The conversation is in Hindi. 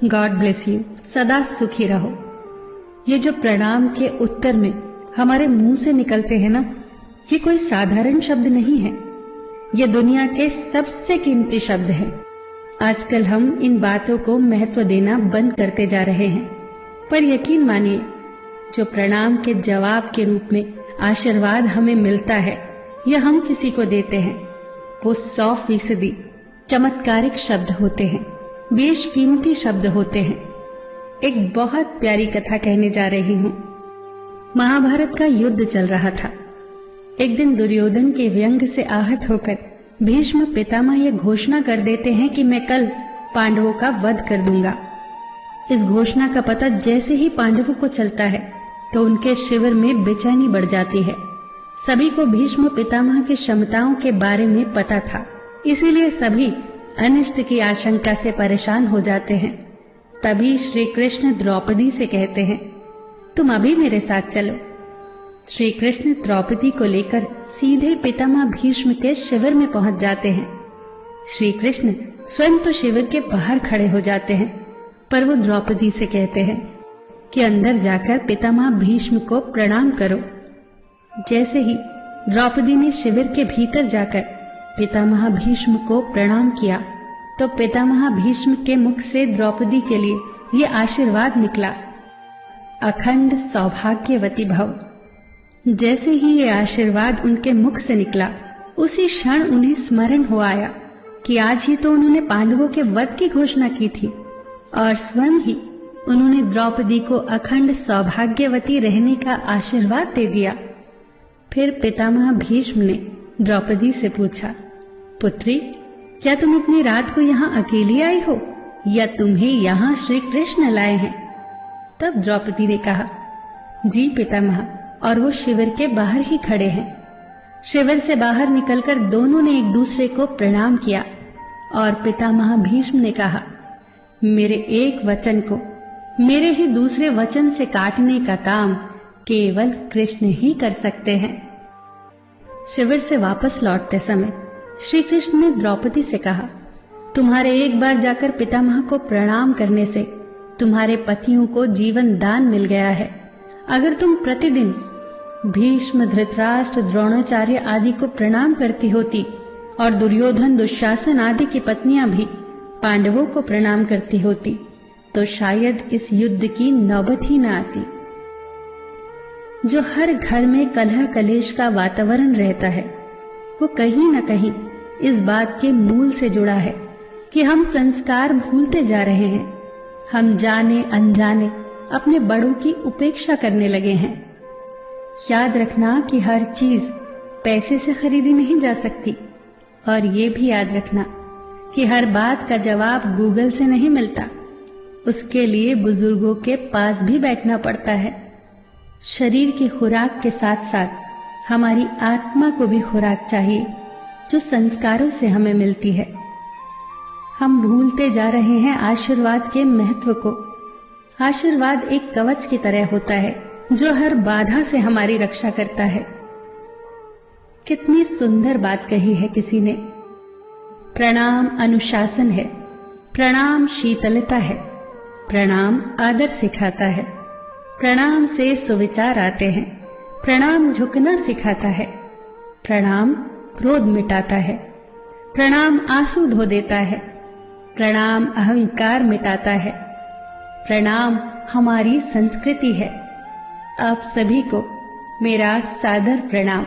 God bless you. सदा सुखी रहो। ये जो प्रणाम के उत्तर में हमारे मुंह से निकलते हैं ना, ये कोई साधारण शब्द नहीं है। ये दुनिया के सबसे कीमती शब्द हैं। आजकल हम इन बातों को महत्व देना बंद करते जा रहे हैं, पर यकीन मानिए, जो प्रणाम के जवाब के रूप में आशीर्वाद हमें मिलता है या हम किसी को देते हैं, वो 100% चमत्कारिक शब्द होते हैं, बेशकीमती शब्द होते हैं। एक बहुत प्यारी कथा कहने जा रही हूँ। महाभारत का युद्ध चल रहा था। एक दिन दुर्योधन के व्यंग से आहत होकर भीष्म पितामह यह घोषणा कर देते हैं कि मैं कल पांडवों का वध कर दूंगा। इस घोषणा का पता जैसे ही पांडवों को चलता है तो उनके शिविर में बेचैनी बढ़ जाती है। सभी को भीष्म पितामह की क्षमताओं के बारे में पता था, इसीलिए सभी अनिष्ट की आशंका से परेशान हो जाते हैं। तभी श्री कृष्ण द्रौपदी से कहते हैं, तुम अभी मेरे साथ चलो। श्री कृष्ण द्रौपदी को लेकर सीधे पितामह भीष्म के शिविर में पहुंच जाते हैं। श्री कृष्ण स्वयं तो शिविर के बाहर खड़े हो जाते हैं, पर वो द्रौपदी से कहते हैं कि अंदर जाकर पितामह भीष्म को प्रणाम करो। जैसे ही द्रौपदी ने शिविर के भीतर जाकर पितामह भीष्म को प्रणाम किया तो पितामह भीष्म के मुख से द्रौपदी के लिए ये आशीर्वाद निकला, अखंड सौभाग्यवती भव। जैसे ही ये आशीर्वाद उनके मुख से निकला, उसी क्षण उन्हें स्मरण हो आया कि आज ही तो उन्होंने पांडवों के वध की घोषणा की थी और स्वयं ही उन्होंने द्रौपदी को अखंड सौभाग्यवती रहने का आशीर्वाद दे दिया। फिर पितामह भीष्म ने द्रौपदी से पूछा, पुत्री, क्या तुम इतनी रात को यहाँ अकेली आई हो या तुम्हें यहाँ श्री कृष्ण लाए हैं? तब द्रौपदी ने कहा, जी पितामह, और वो शिविर के बाहर ही खड़े हैं। शिविर से बाहर निकलकर दोनों ने एक दूसरे को प्रणाम किया और पितामह भीष्म ने कहा, मेरे एक वचन को मेरे ही दूसरे वचन से काटने का काम केवल कृष्ण ही कर सकते हैं। शिविर से वापस लौटते समय श्री कृष्ण ने द्रौपदी से कहा, तुम्हारे एक बार जाकर पितामह को प्रणाम करने से तुम्हारे पतियों को जीवन दान मिल गया है। अगर तुम प्रतिदिन भीष्म, धृतराष्ट्र, द्रोणाचार्य आदि को प्रणाम करती होती और दुर्योधन, दुशासन आदि की पत्नियां भी पांडवों को प्रणाम करती होती तो शायद इस युद्ध की नौबत ही न आती। जो हर घर में कलह कलेश का वातावरण रहता है, वो कहीं न कहीं इस बात के मूल से जुड़ा है कि हम संस्कार भूलते जा रहे हैं। हम जाने अनजाने अपने बड़ों की उपेक्षा करने लगे हैं। याद रखना कि हर चीज पैसे से खरीदी नहीं जा सकती, और ये भी याद रखना कि हर बात का जवाब गूगल से नहीं मिलता। उसके लिए बुजुर्गों के पास भी बैठना पड़ता है। शरीर की खुराक के साथ साथ हमारी आत्मा को भी खुराक चाहिए, जो संस्कारों से हमें मिलती है। हम भूलते जा रहे हैं आशीर्वाद के महत्व को। आशीर्वाद एक कवच की तरह होता है जो हर बाधा से हमारी रक्षा करता है। कितनी सुंदर बात कही है किसी ने। प्रणाम अनुशासन है, प्रणाम शीतलता है, प्रणाम आदर सिखाता है, प्रणाम से सुविचार आते हैं, प्रणाम झुकना सिखाता है, प्रणाम क्रोध मिटाता है, प्रणाम आंसू धो देता है, प्रणाम अहंकार मिटाता है, प्रणाम हमारी संस्कृति है। आप सभी को मेरा सादर प्रणाम।